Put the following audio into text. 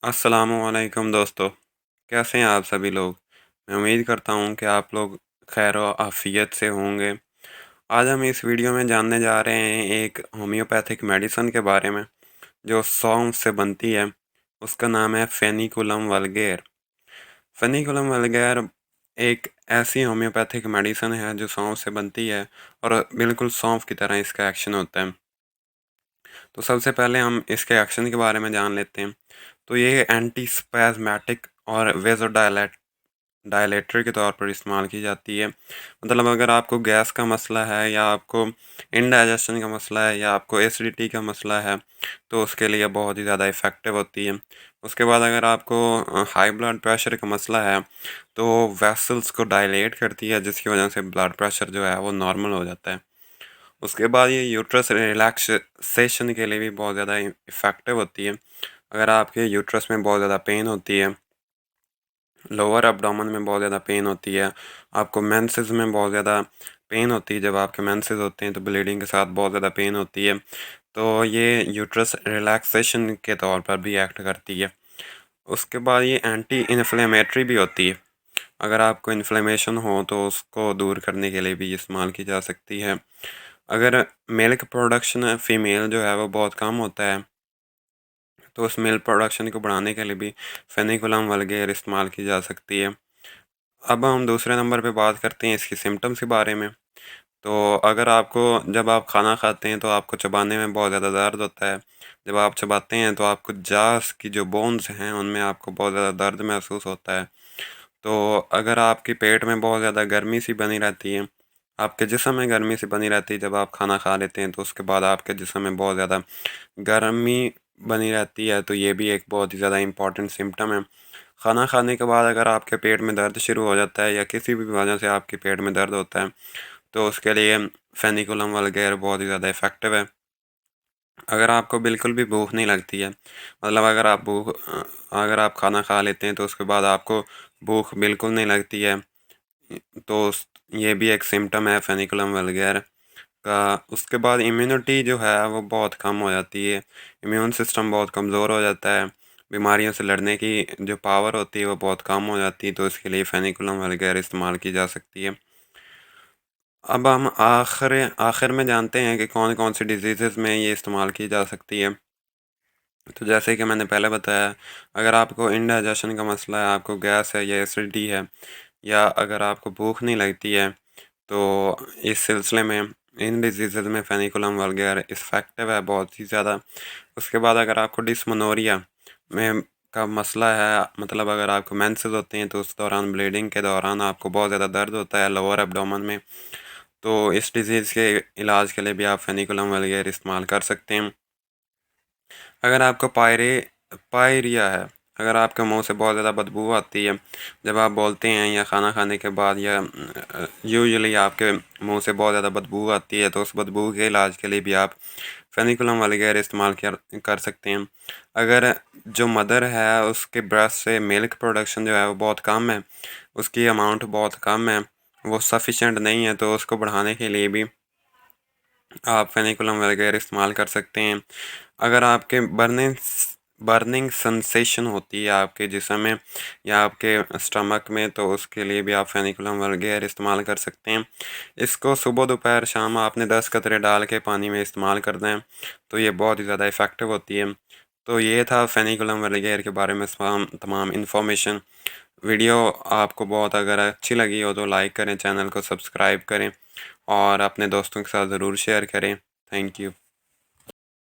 अस्सलामुअलैकुम दोस्तों, कैसे हैं आप सभी लोग? मैं उम्मीद करता हूँ कि आप लोग खैर व आफ़ियत से होंगे। आज हम इस वीडियो में जानने जा रहे हैं एक होम्योपैथिक मेडिसिन के बारे में, जो सौंफ से बनती है। उसका नाम है फ़ेनिकुलम वल्गैर। फ़ेनिकुलम वल्गैर एक ऐसी होम्योपैथिक मेडिसिन है जो सौंफ से बनती है और बिल्कुल सौंफ की तरह इसका एक्शन होता है। तो सबसे पहले हम इसके एक्शन के बारे में जान लेते हैं। तो ये एंटी स्पैज़मेटिक और डायलेटर के तौर पर इस्तेमाल की जाती है। मतलब अगर आपको गैस का मसला है या आपको इंडाइजेशन का मसला है या आपको एसिडिटी का मसला है, तो उसके लिए बहुत ही ज़्यादा इफ़ेक्टिव होती है। उसके बाद अगर आपको हाई ब्लड प्रेशर का मसला है, तो वेसल्स को डायलेट करती है, जिसकी वजह से ब्लड प्रेशर जो है वो नॉर्मल हो जाता है। उसके बाद ये यूट्रस रिलैक्सेशन के लिए भी बहुत ज़्यादा इफ़ेक्टिव होती है। अगर आपके यूट्रस में बहुत ज़्यादा पेन होती है, लोअर एब्डोमेन में बहुत ज़्यादा पेन होती है, आपको मेंसेस में बहुत ज़्यादा पेन होती है, जब आपके मेंसेस होते हैं तो ब्लीडिंग के साथ बहुत ज़्यादा पेन होती है, तो ये यूट्रस रिलैक्सेशन के तौर पर भी एक्ट करती है। उसके बाद ये एंटी इन्फ्लेमेटरी भी होती है। अगर आपको इन्फ्लेमेशन हो तो उसको दूर करने के लिए भी इस्तेमाल की जा सकती है। अगर मिल्क प्रोडक्शन फीमेल जो है वो बहुत कम होता है, तो उस मिल्क प्रोडक्शन को बढ़ाने के लिए भी फेनिकुलम वल्गैर इस्तेमाल की जा सकती है। अब हम दूसरे नंबर पे बात करते हैं इसकी सिम्टम्स के बारे में। तो अगर आपको जब आप खाना खाते हैं तो आपको चबाने में बहुत ज़्यादा दर्द होता है। जब आप चबाते हैं तो आपको जाज़ की जो बोन्स हैं उनमें आपको बहुत ज़्यादा दर्द महसूस होता है। तो अगर आपके पेट में बहुत ज़्यादा गर्मी सी बनी रहती है, आपके जिस्म में गर्मी सी बनी रहती है जब आप खाना खा लेते हैं, तो उसके बाद आपके जिस्म में बहुत ज़्यादा गर्मी बनी रहती है, तो ये भी एक बहुत ही ज़्यादा इम्पोर्टेंट सिम्पटम है। खाना खाने के बाद अगर आपके पेट में दर्द शुरू हो जाता है या किसी भी वजह से आपके पेट में दर्द होता है, तो उसके लिए फेनिकुलम वल्गैर बहुत ही ज़्यादा इफ़ेक्टिव है। अगर आपको बिल्कुल भी भूख नहीं लगती है, मतलब अगर आप खाना खा लेते हैं तो उसके बाद आपको भूख बिल्कुल नहीं लगती है, तो ये भी एक सिम्टम है फेनिकुलम वल्गैर का। उसके बाद इम्यूनिटी जो है वो बहुत कम हो जाती है, इम्यून सिस्टम बहुत कमज़ोर हो जाता है, बीमारियों से लड़ने की जो पावर होती है वो बहुत कम हो जाती है, तो इसके लिए फेनिकुलम वल्गैर इस्तेमाल की जा सकती है। अब हम आखिर आखिर में जानते हैं कि कौन कौन सी डिजीज़ में ये इस्तेमाल की जा सकती है। तो जैसे कि मैंने पहले बताया, अगर आपको इंडाइजेशन का मसला है, आपको गैस है या एसिडिटी है, या अगर आपको भूख नहीं लगती है, तो इस सिलसिले में इन डिजीज़ में फेनिकुलम वल्गैर इफ़ेक्टिव है बहुत ही ज़्यादा। उसके बाद अगर आपको डिस्मेनोरिया में का मसला है, मतलब अगर आपको मेंसेस होते हैं तो उस दौरान ब्लीडिंग के दौरान आपको बहुत ज़्यादा दर्द होता है लोअर एब्डोमेन में, तो इस डिज़ीज़ के इलाज के लिए भी आप फेनिकुलम वल्गैर इस्तेमाल कर सकते हैं। अगर आपको पायरिया है, अगर आपके मुंह से बहुत ज़्यादा बदबू आती है जब आप बोलते हैं या खाना खाने के बाद, या यूजुअली आपके मुंह से बहुत ज़्यादा बदबू आती है, तो उस बदबू के इलाज के लिए भी आप फेनिकुलम वगैरह इस्तेमाल कर सकते हैं। अगर जो मदर है उसके ब्रेस्ट से मिल्क प्रोडक्शन जो है वो बहुत कम है, उसकी अमाउंट बहुत कम है, वो सफिशेंट नहीं है, तो उसको बढ़ाने के लिए भी आप फेनिकुलम वगैरह इस्तेमाल कर सकते हैं। अगर आपके बर्निंग सेंसेशन होती है आपके जिस्म में या आपके स्टमक में, तो उसके लिए भी आप फेनिकुलम वल्गैर इस्तेमाल कर सकते हैं। इसको सुबह दोपहर शाम आपने 10 कतरे डाल के पानी में इस्तेमाल कर दें, तो ये बहुत ही ज़्यादा इफ़ेक्टिव होती है। तो ये था फेनिकुलम वल्गैर के बारे में तमाम तमाम इन्फॉर्मेशन। वीडियो आपको बहुत अगर अच्छी लगी हो तो लाइक करें, चैनल को सब्सक्राइब करें और अपने दोस्तों के साथ ज़रूर शेयर करें। Thank you.